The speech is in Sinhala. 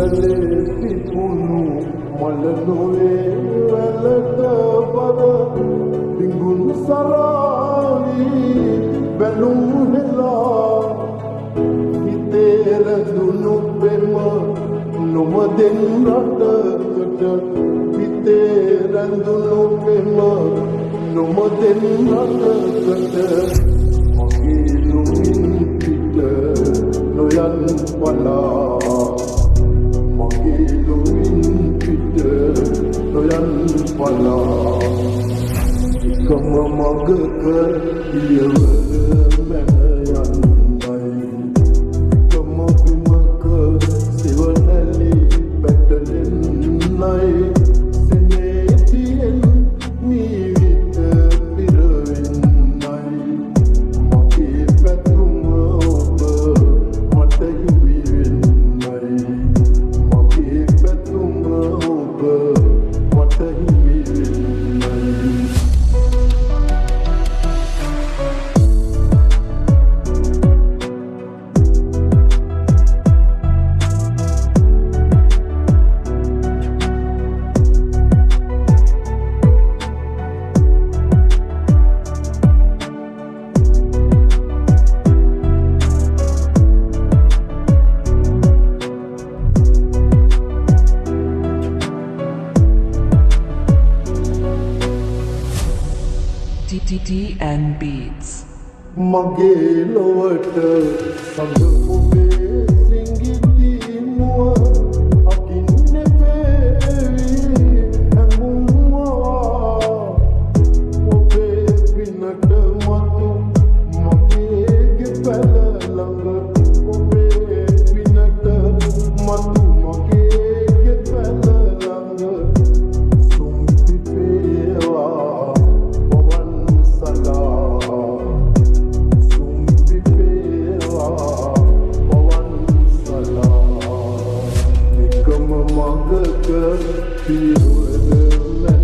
වැලේ පිපුණු මල නොවේ වැලට පර පිඟුන් සරාවි බැලුම් හෙලා හිතේ රැඳුණු පෙම නොමදෙන් රටකට හිතේ රැඳුණු පෙම නොමදෙන් රටකට මගේ ලුමින් පිට නොයන් පලා මගේ ලුමින් පිට නොයන් පලා එකම මගක පියවර මැන යන්නයි එකම බිමක සිවනැලි පැටලෙන්නයි සෙනෙතියෙන් නීවිත පිරවෙන්නයි මගේ පැතුම ඔබ මට හිමි වෙන්නයි මගේ පැතුම ඔබ මට හිමි වෙන්නයි DN Beats. මගේ ලොවට සඳ ඔබේ සිංගිති මුව අකින් නෙපේවි හැඟුම්වා ඔබේ පිනට මතු මගේගේ පැල ළඟ ඔබේ පිනට මතු මගේගේ පැල ළඟ සුම්පිපේවා පවන් සලා එකම මගක පියවර